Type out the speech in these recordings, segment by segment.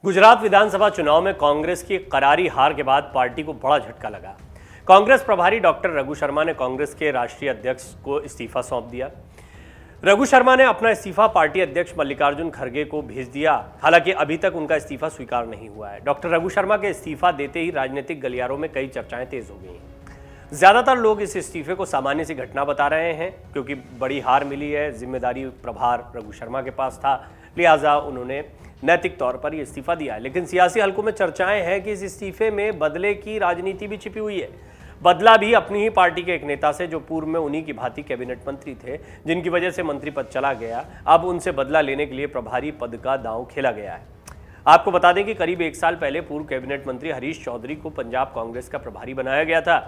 गुजरात विधानसभा चुनाव में कांग्रेस की करारी हार के बाद पार्टी को बड़ा झटका लगा। कांग्रेस प्रभारी डॉक्टर रघु शर्मा ने कांग्रेस के राष्ट्रीय अध्यक्ष को इस्तीफा सौंप दिया। रघु शर्मा ने अपना इस्तीफा पार्टी अध्यक्ष मल्लिकार्जुन खड़गे को भेज दिया। हालांकि अभी तक उनका इस्तीफा स्वीकार नहीं हुआ है। डॉक्टर रघु शर्मा के इस्तीफा देते ही राजनीतिक गलियारों में कई चर्चाएं तेज हो गई हैं। ज्यादातर लोग इस इस्तीफे को सामान्य सी घटना बता रहे हैं, क्योंकि बड़ी हार मिली है, जिम्मेदारी प्रभार रघु शर्मा के पास था, लिहाजा उन्होंने नैतिक तौर पर यह इस्तीफा दिया है। लेकिन सियासी हलकों में चर्चाएं हैं कि इस इस्तीफे में बदले की राजनीति भी छिपी हुई है। बदला भी अपनी ही पार्टी के एक नेता से, जो पूर्व में उन्हीं की भांति कैबिनेट मंत्री थे, जिनकी वजह से मंत्री पद चला गया। अब उनसे बदला लेने के लिए प्रभारी पद का दांव खेला गया है। आपको बता दें कि करीब एक साल पहले पूर्व कैबिनेट मंत्री हरीश चौधरी को पंजाब कांग्रेस का प्रभारी बनाया गया था।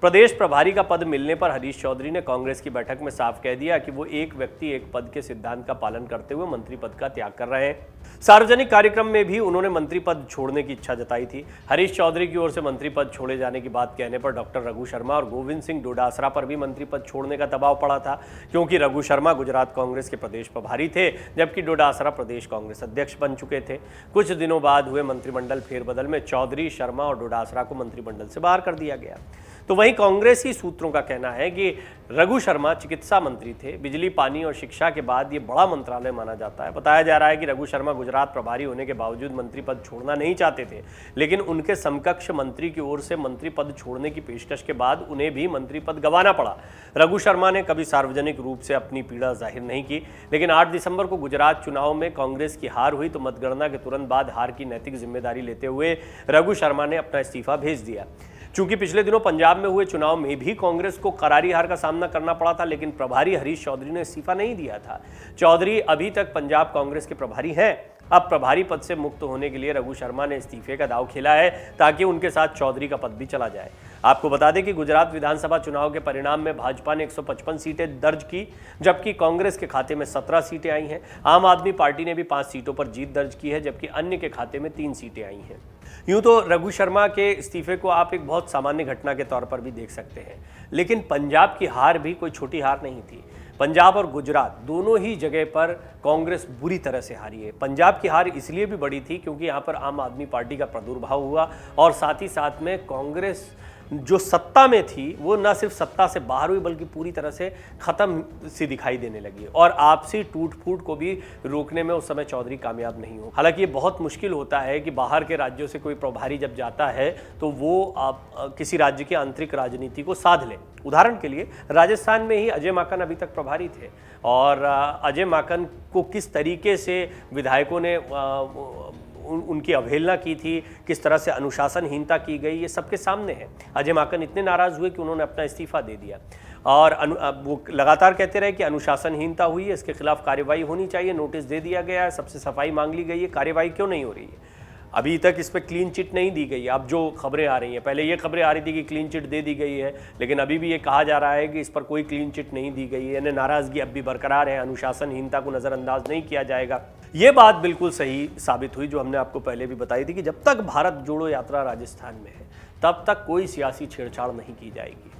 प्रदेश प्रभारी का पद मिलने पर हरीश चौधरी ने कांग्रेस की बैठक में साफ कह दिया कि वो एक व्यक्ति एक पद के सिद्धांत का पालन करते हुए मंत्री पद का त्याग कर रहे हैं। सार्वजनिक कार्यक्रम में भी उन्होंने मंत्री पद छोड़ने की इच्छा जताई थी। हरीश चौधरी की ओर से मंत्री पद छोड़े जाने की बात कहने पर डॉक्टर रघु शर्मा और गोविंद सिंह डोडासरा पर भी मंत्री पद छोड़ने का दबाव पड़ा था, क्योंकि रघु शर्मा गुजरात कांग्रेस के प्रदेश प्रभारी थे, जबकि डोडासरा प्रदेश कांग्रेस अध्यक्ष बन चुके थे। कुछ दिनों बाद हुए मंत्रिमंडल फेरबदल में चौधरी, शर्मा और डोडासरा को मंत्रिमंडल से बाहर कर दिया गया। तो वहीं कांग्रेसी सूत्रों का कहना है कि रघु शर्मा चिकित्सा मंत्री थे। बिजली, पानी और शिक्षा के बाद ये बड़ा मंत्रालय माना जाता है। बताया जा रहा है कि रघु शर्मा गुजरात प्रभारी होने के बावजूद मंत्री पद छोड़ना नहीं चाहते थे, लेकिन उनके समकक्ष मंत्री की ओर से मंत्री पद छोड़ने की पेशकश के बाद उन्हें भी मंत्री पद गंवाना पड़ा। रघु शर्मा ने कभी सार्वजनिक रूप से अपनी पीड़ा जाहिर नहीं की, लेकिन 8 दिसंबर को गुजरात चुनाव में कांग्रेस की हार हुई तो मतगणना के तुरंत बाद हार की नैतिक जिम्मेदारी लेते हुए रघु शर्मा ने अपना इस्तीफा भेज दिया। चूंकि पिछले दिनों पंजाब में हुए चुनाव में भी कांग्रेस को करारी हार का सामना करना पड़ा था, लेकिन प्रभारी हरीश चौधरी ने इस्तीफा नहीं दिया था। चौधरी अभी तक पंजाब कांग्रेस के प्रभारी हैं। अब प्रभारी पद से मुक्त होने के लिए रघु शर्मा ने इस्तीफे का दांव खेला है, ताकि उनके साथ चौधरी का पद भी चला जाए। आपको बता दें कि गुजरात विधानसभा चुनाव के परिणाम में भाजपा ने 155 सीटें दर्ज की, जबकि कांग्रेस के खाते में 17 सीटें आई हैं। आम आदमी पार्टी ने भी 5 सीटों पर जीत दर्ज की है, जबकि अन्य के खाते में 3 सीटें आई हैं। यूं तो रघु शर्मा के इस्तीफे को आप एक बहुत सामान्य घटना के तौर पर भी देख सकते हैं, लेकिन पंजाब की हार भी कोई छोटी हार नहीं थी। पंजाब और गुजरात दोनों ही जगह पर कांग्रेस बुरी तरह से हारी है। पंजाब की हार इसलिए भी बड़ी थी क्योंकि यहाँ पर आम आदमी पार्टी का प्रादुर्भाव हुआ, और साथ ही साथ में कांग्रेस जो सत्ता में थी वो न सिर्फ सत्ता से बाहर हुई, बल्कि पूरी तरह से खत्म सी दिखाई देने लगी, और आपसी टूट फूट को भी रोकने में उस समय चौधरी कामयाब नहीं हो। हालांकि ये बहुत मुश्किल होता है कि बाहर के राज्यों से कोई प्रभारी जब जाता है तो वो आप किसी राज्य की आंतरिक राजनीति को साध ले। उदाहरण के लिए राजस्थान में ही अजय माकन अभी तक प्रभारी थे, और अजय माकन को किस तरीके से विधायकों ने उनकी अवहेलना की थी, किस तरह से अनुशासनहीनता की गई, ये सबके सामने है। अजय माकन इतने नाराज हुए कि उन्होंने अपना इस्तीफा दे दिया, और वो लगातार कहते रहे कि अनुशासनहीनता हुई है, इसके खिलाफ कार्रवाई होनी चाहिए, नोटिस दे दिया गया है, सबसे सफाई मांग ली गई है, कार्रवाई क्यों नहीं हो रही है? अभी तक इस पर क्लीन चिट नहीं दी गई है। अब जो खबरें आ रही हैं, पहले ये खबरें आ रही थी कि क्लीन चिट दे दी गई है, लेकिन अभी भी ये कहा जा रहा है कि इस पर कोई क्लीन चिट नहीं दी गई है, यानी नाराजगी अब भी बरकरार है, अनुशासनहीनता को नज़रअंदाज नहीं किया जाएगा। ये बात बिल्कुल सही साबित हुई, जो हमने आपको पहले भी बताई थी कि जब तक भारत जोड़ो यात्रा राजस्थान में है, तब तक कोई सियासी छेड़छाड़ नहीं की जाएगी।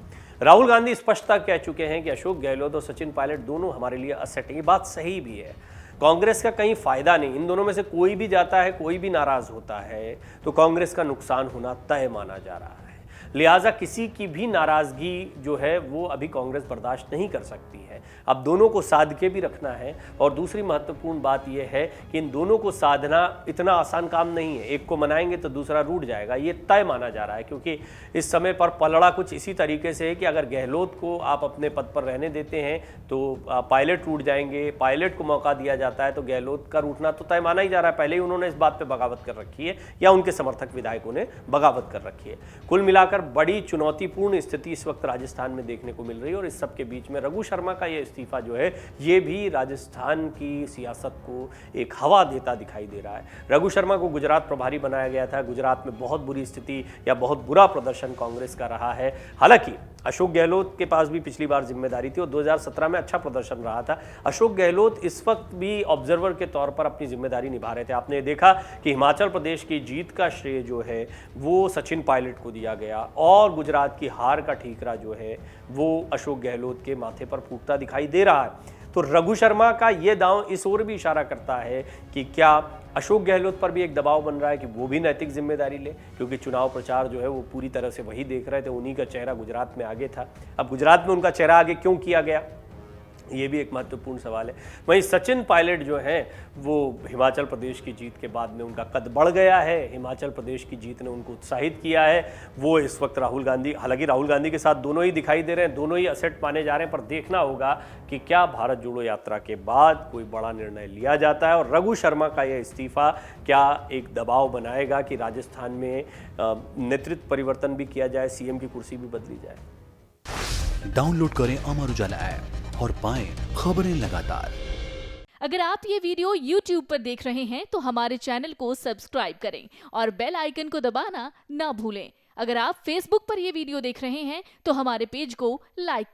राहुल गांधी स्पष्टता कह चुके हैं कि अशोक गहलोत और सचिन पायलट दोनों हमारे लिए असेट हैं। ये बात सही भी है। कांग्रेस का कहीं फायदा नहीं, इन दोनों में से कोई भी जाता है, कोई भी नाराज होता है तो कांग्रेस का नुकसान होना तय माना जा रहा है। लिहाजा किसी की भी नाराजगी जो है वो अभी कांग्रेस बर्दाश्त नहीं कर सकती है। अब दोनों को साध के भी रखना है, और दूसरी महत्वपूर्ण बात यह है कि इन दोनों को साधना इतना आसान काम नहीं है। एक को मनाएंगे तो दूसरा रूठ जाएगा, ये तय माना जा रहा है, क्योंकि इस समय पर पलड़ा कुछ इसी तरीके से है कि अगर गहलोत को आप अपने पद पर रहने देते हैं तो पायलट रूठ जाएंगे, पायलट को मौका दिया जाता है तो गहलोत का रूठना तो तय माना ही जा रहा है। पहले ही उन्होंने इस बात पर बगावत कर रखी है, या उनके समर्थक विधायकों ने बगावत कर रखी है। कुल मिलाकर बड़ी चुनौतीपूर्ण स्थिति इस वक्त राजस्थान में देखने को मिल रही है, और इस सब के बीच में रघु शर्मा का ये इस्तीफा जो है ये भी राजस्थान की सियासत को एक हवा देता दिखाई दे रहा है। रघु शर्मा को गुजरात प्रभारी बनाया गया था। गुजरात में बहुत बुरी स्थिति या बहुत बुरा प्रदर्शन कांग्रेस का रहा है। हालांकि अशोक गहलोत के पास भी पिछली बार जिम्मेदारी थी और 2017 में अच्छा प्रदर्शन रहा था। अशोक गहलोत इस वक्त भी ऑब्जर्वर के तौर पर अपनी जिम्मेदारी निभा रहे थे। आपने देखा कि हिमाचल प्रदेश की जीत का श्रेय जो है वो सचिन पायलट को दिया गया, और गुजरात की हार का ठीकरा जो है वो अशोक गहलोत के माथे पर फूटता दिखाई दे रहा है। तो रघु शर्मा का ये दांव इस ओर भी इशारा करता है कि क्या अशोक गहलोत पर भी एक दबाव बन रहा है कि वो भी नैतिक जिम्मेदारी ले, क्योंकि चुनाव प्रचार जो है वो पूरी तरह से वही देख रहे थे, उन्हीं का चेहरा गुजरात में आगे था। अब गुजरात में उनका चेहरा आगे क्यों किया गया, ये भी एक महत्वपूर्ण सवाल है। वहीं सचिन पायलट जो हैं वो हिमाचल प्रदेश की जीत के बाद में उनका कद बढ़ गया है, हिमाचल प्रदेश की जीत ने उनको उत्साहित किया है। वो इस वक्त राहुल गांधी, हालांकि राहुल गांधी के साथ दोनों ही दिखाई दे रहे हैं, दोनों ही असेट माने जा रहे हैं, पर देखना होगा कि क्या भारत जोड़ो यात्रा के बाद कोई बड़ा निर्णय लिया जाता है और रघु शर्मा का यह इस्तीफा क्या एक दबाव बनाएगा कि राजस्थान में नेतृत्व परिवर्तन भी किया जाए, सीएम की कुर्सी भी बदली जाए। डाउनलोड करें अमर उजाला ऐप और पाएं खबरें लगातार। अगर आप ये वीडियो YouTube पर देख रहे हैं तो हमारे चैनल को सब्सक्राइब करें और बेल आइकन को दबाना ना भूलें। अगर आप Facebook पर ये वीडियो देख रहे हैं तो हमारे पेज को लाइक करें।